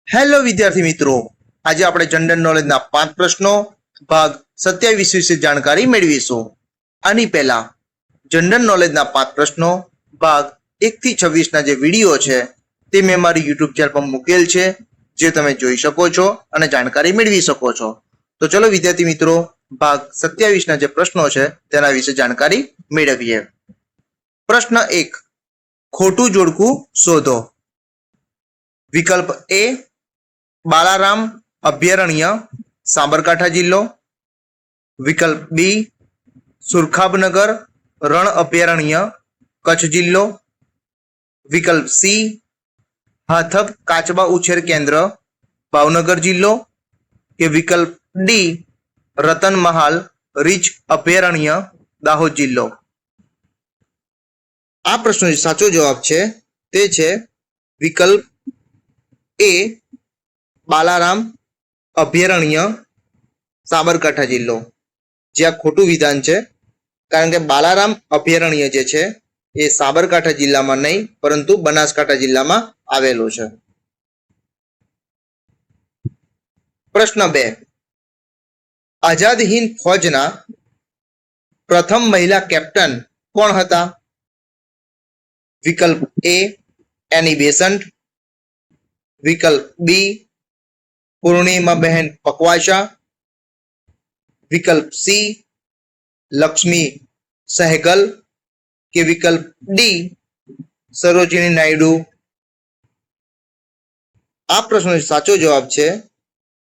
Hello વિદ્યાર્થી મિત્રો, આજે આપણે જનરલ નોલેજના 5 પ્રશ્નો ભાગ 27 વિશે જાણકારી મેળવીશું. આની પહેલા જનરલ નોલેજના 5 પ્રશ્નો ભાગ 1 થી 26 ના જે વિડીયો છે તે મેં મારી યુટ્યુબ ચેનલ પર મૂકેલ છે, જે તમે જોઈ શકો છો અને જાણકારી મેળવી શકો છો. તો ચલો વિદ્યાર્થી મિત્રો, ભાગ 27 ના જે પ્રશ્નો છે તેના વિશે જાણકારી મેળવીએ. પ્રશ્ન 1, ખોટું જોડકું શોધો. વિકલ્પ એ બાલારામ અભયારણ્ય, સાબરકાંઠા જિલ્લો. વિકલ્પ બી સુરખાબનગર રણ અભયારણ્ય, કચ્છ જિલ્લો. વિકલ્પ સી હાથપ કાચબા ઉછેર કેન્દ્ર, ભાવનગર જિલ્લો. કે વિકલ્પ ડી રતનમહાલ રીંછ અભયારણ્ય, દાહોદ જિલ્લો. આ પ્રશ્નનો સાચો જવાબ છે તે છે વિકલ્પ એ બાલારામ અભયારણ્ય, સાબરકાંઠા જિલ્લો. જે આ ખોટું વિધાન છે, કારણ કે બાલારામ અભયારણ્ય જે છે એ સાબરકાંઠા જિલ્લામાં નહીં પરંતુ બનાસકાંઠા જિલ્લામાં આવેલું છે. પ્રશ્ન 2, આઝાદ હિંદ ફૌજના પ્રથમ મહિલા કેપ્ટન કોણ હતા? વિકલ્પ એ એની બેસન્ટ. વિકલ્પ બી પૂર્ણિમાબહેન પકવાસા. વિકલ્પ સી લક્ષ્મી સહેગલ. કે વિકલ્પ ડી સરોજિની નાયડુ. આ પ્રશ્નનો સાચો જવાબ છે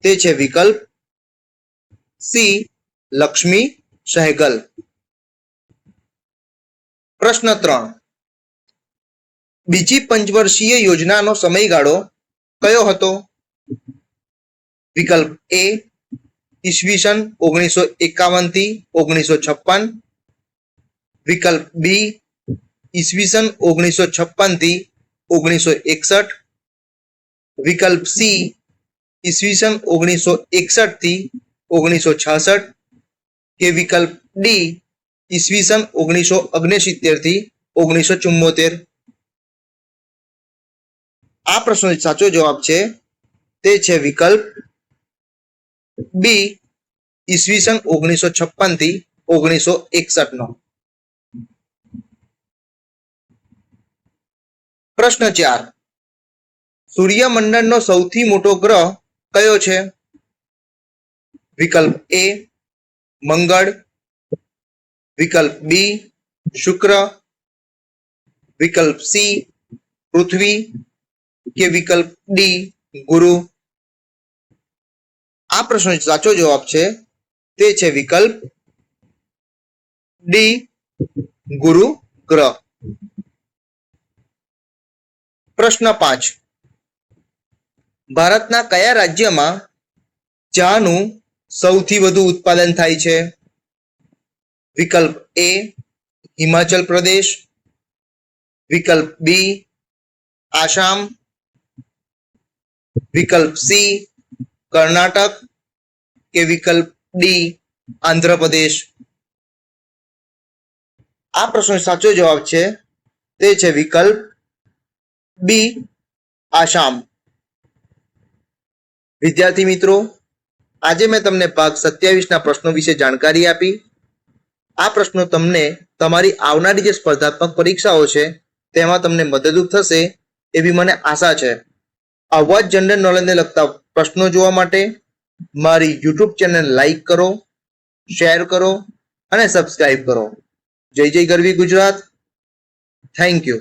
તે છે વિકલ્પ સી લક્ષ્મી સહેગલ. પ્રશ્ન 3, બીજી પંચવર્ષીય યોજનાનો સમયગાળો કયો હતો? વિકલ્પ એ ઈસવીસન 1951 થી 1956. વિકલ્પ બી ઈસવીસન 1956 થી 1961. વિકલ્પ સી ઈસવીસન 1961 થી 1966. કે વિકલ્પ ડી ઈસવીસન 1969 થી 1974. આ પ્રશ્નનો સાચો જવાબ છે તે છે વિકલ્પ બી ઈસવીસન 1956 થી 1961 નો. પ્રશ્ન 4, સૂર્યમંડળનો સૌથી મોટો ગ્રહ કયો છે? વિકલ્પ એ મંગળ. વિકલ્પ બી શુક્ર. વિકલ્પ સી પૃથ્વી. કે વિકલ્પ ડી ગુરુ. આ પ્રશ્નનો સાચો જવાબ છે તે છે વિકલ્પ ડી ગુરુ ગ્રહ. પ્રશ્ન 5, ભારતના કયા રાજ્યમાં ચાનું સૌથી વધુ ઉત્પાદન થાય છે? વિકલ્પ એ હિમાચલ પ્રદેશ. વિકલ્પ બી આસામ. વિકલ્પ સી કર્ણાટક. કે વિકલ્પ ડી આંધ્રપ્રદેશ. આ પ્રશ્નનો સાચો જવાબ છે તે છે વિકલ્પ બી આસામ. વિદ્યાર્થી મિત્રો, આજે મેં તમને ભાગ 27 ના પ્રશ્નો વિશે જાણકારી આપી. આ પ્રશ્નો તમને તમારી આવનારી જે સ્પર્ધાત્મક પરીક્ષાઓ છે તેમાં તમને મદદરૂપ થશે એવી મને આશા છે. આવા જ જનરલ નોલેજને લગતા પ્રશ્નો જોવા માટે મારી યુટ્યુબ ચેનલ લાઈક કરો, શેર કરો અને સબસ્ક્રાઇબ કરો. જય જય ગરવી ગુજરાત. Thank you.